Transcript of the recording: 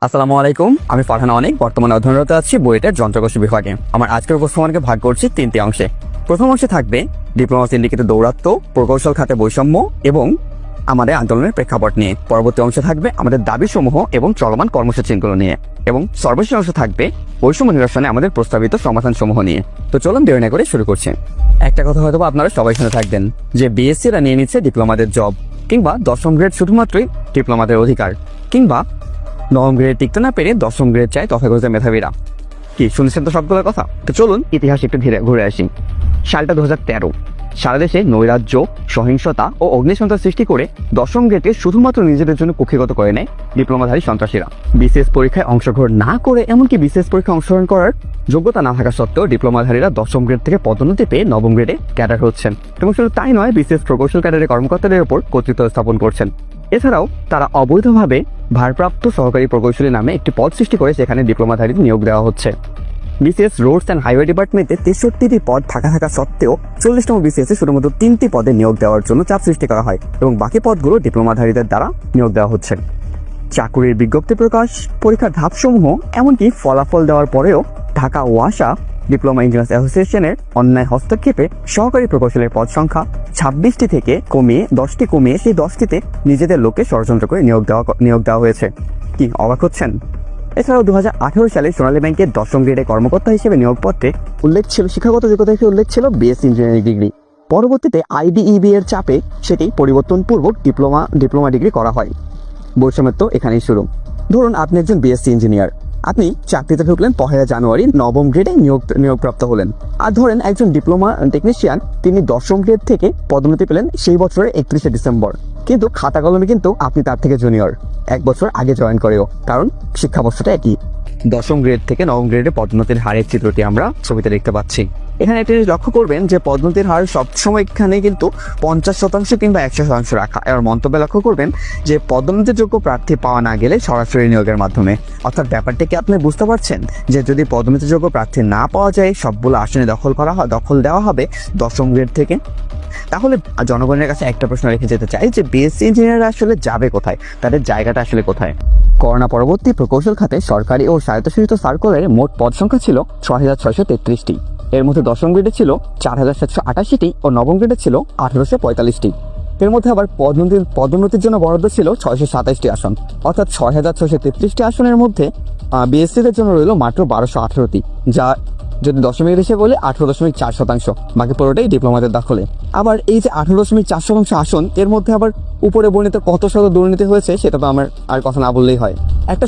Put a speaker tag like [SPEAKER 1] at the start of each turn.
[SPEAKER 1] আসসালামু আলাইকুম, আমি ফারহান অনেক বর্তমানে অধ্যয়নরত আছি বুয়েটের যন্ত্রকৌশল বিভাগে। আমার আজকের উপস্থাপনাকে ভাগ করছি তিনটি অংশে। প্রথম অংশে থাকবে ডিপ্লোমা সিন্ডিকেটে দৌরাত্ম্য, প্রকৌশল খাতে বৈষম্য এবং আমাদের আন্দোলনের প্রেক্ষাপট নিয়ে। পরবর্তী অংশে থাকবে আমাদের দাবিসমূহ এবং চলমান কর্মসূচিগুলো নিয়ে, এবং সর্বশেষ অংশ থাকবে বৈষম্য নিরসনে আমাদের প্রস্তাবিত সমাধানসমূহ নিয়ে। তো চলুন দেরি না করে শুরু করছি। একটা কথা হয়তো আপনারা সবাই শুনে থাকবেন যে বিএসসিরা নিয়ে নিচ্ছে ডিপ্লোমাদের জব, কিংবা 10ম গ্রেড শুধুমাত্রই ডিপ্লোমাদের অধিকার, কিংবা 9ম গ্রেড টিকতে না পেরে 10ম গ্রেড চায় তথাকথিত মেধাবীরা। কি শুনছেন তো সবগুলোর কথা? তো চলুন ইতিহাস একটু ঘুরে আসি। সালটা 2013। সারা দেশে নৈরাজ্য, সহিংসতা ও অগ্নিসন্ত্রাস সৃষ্টি করে 10ম গ্রেডকে শুধুমাত্র নিজেদের জন্য কুক্ষিগত করে নেয় ডিপ্লোমাধারী সন্ত্রাসীরা। বিসিএস পরীক্ষায় অংশগ্রহণ না করে, এমনকি বিসিএস পরীক্ষায় অংশগ্রহণ করার যোগ্যতা না থাকা সত্ত্বেও ডিপ্লোমাধারীরা 10ম গ্রেড থেকে পদোন্নতি পেয়ে 9ম গ্রেডে ক্যাডার হচ্ছেন, এবং শুধু তাই নয়, বিসিএস প্রকৌশল ক্যাডারের কর্মকর্তাদের উপর কর্তৃত্ব স্থাপন করছেন। এছাড়াও তারা অবৈধভাবে ভারপ্রাপ্ত সহকারী প্রকৌশলী নামে একটি পদ সৃষ্টি করে সেখানে ডিপ্লোমাধারীদের নিয়োগ দেওয়া হচ্ছে। বিসিএস রোডস অ্যান্ড হাইওয়ে ডিপার্টমেন্টে 63টি পদ থাকা সত্ত্বেও 40তম বিসিএস এ শুধুমাত্র 3টি পদে নিয়োগ দেওয়ার জন্য চাপ সৃষ্টি করা হয়, এবং বাকি পদগুলো ডিপ্লোমাধারীদের দ্বারা নিয়োগ দেওয়া হচ্ছে। চাকুরির বিজ্ঞপ্তি প্রকাশ, পরীক্ষার ধাপসমূহ, এমনকি ফলাফল দেওয়ার পরেও ঢাকা ওয়াসা ডিপ্লোমা ইঞ্জিনিয়ার্স অ্যাসোসিয়েশনের অন্যায় হস্তক্ষেপে সহকারী প্রকৌশলের পদ সংখ্যা 26টি থেকে কমিয়ে 10টি কমিয়ে সেই 10টিতে নিজেদের লোককে ষড়যন্ত্র করে নিয়োগ দেওয়া হয়েছে। কি অবাক হচ্ছেন? এছাড়াও 2018 সালে সোনালী ব্যাংকের 10ম গ্রেডে কর্মকর্তা হিসেবে নিয়োগপত্রে উল্লেখ ছিল, শিক্ষাগত যোগ্যতা হিসেবে উল্লেখ ছিল বিএসসি ইঞ্জিনিয়ারিং ডিগ্রি। পরবর্তীতে আইডিইবি এর চাপে সেটি পরিবর্তনপূর্বক ডিপ্লোমা ডিগ্রি করা হয়। বৈষম্যের তো এখানেই শুরু। ধরুন আপনি একজন বিএসসি ইঞ্জিনিয়ার, আপনি চাকরিতে ঢুকলেন 1 জানুয়ারি, 9ম গ্রেডে নিয়োগপ্রাপ্ত হলেন। আর ধরেন একজন ডিপ্লোমা টেকনিশিয়ান, তিনি 10ম গ্রেড থেকে পদোন্নতি পেলেন সেই বছরের 31শে ডিসেম্বর, কিন্তু খাতা কলমে কিন্তু আপনি তার থেকে জুনিয়র, 1 বছর আগে জয়েন করেও, কারণ শিক্ষাবর্ষটা একই। 10ম গ্রেড থেকে 9ম গ্রেডে পদোন্নতির হারের চিত্রটি আমরা ছবিতে দেখতে পাচ্ছি। এখানে একটি লক্ষ্য করবেন যে পদোন্নতির হার সবসময় এখানে কিন্তু 50% কিংবা 100% রাখা। এর মন্তব্যে লক্ষ্য করবেন যে পদোন্নতির যোগ্য প্রার্থী পাওয়া না গেলে সরাসরি নিয়োগের মাধ্যমে। অর্থাৎ ব্যাপারটাকে আপনি বুঝতে পারছেন যে যদি পদোন্নতির যোগ্য প্রার্থী না পাওয়া যায়, সবগুলো আসনে দখল দেওয়া হবে 10ম গ্রেড থেকে। তাহলে জনগণের কাছে একটা প্রশ্ন রেখে যেতে চাই যে বিএসসি ইঞ্জিনিয়াররা আসলে যাবে কোথায়, তাদের জায়গাটা আসলে কোথায়? করোনা পরবর্তী প্রকৌশল খাতে সরকারি ও স্বায়ত্তশাসিত সার্কুলারে মোট পদ সংখ্যা ছিল 6633টি। এর মধ্যে 10ম গ্রেডে ছিল 4788টি ও 9ম গ্রেডে ছিল 1845টি। এর মধ্যে আবার পদোন্নতির জন্য বরাদ্দ ছিল 627টি আসন, অর্থাৎ 6633টি আসনের মধ্যে বিএসসিদের জন্য রইল মাত্র 1218টি, যা যদি দশমিক হিসেবে বলে 18.4%। বাকি পুরোটাই ডিপ্লোমাদের দখলে। আবার এই যে 18.4% আসন, এর মধ্যে আবার উপরে বর্ণিত কত শত দুর্নীতি হয়েছে সেটা তো আমার আর কথা না বললেই হয়। একটা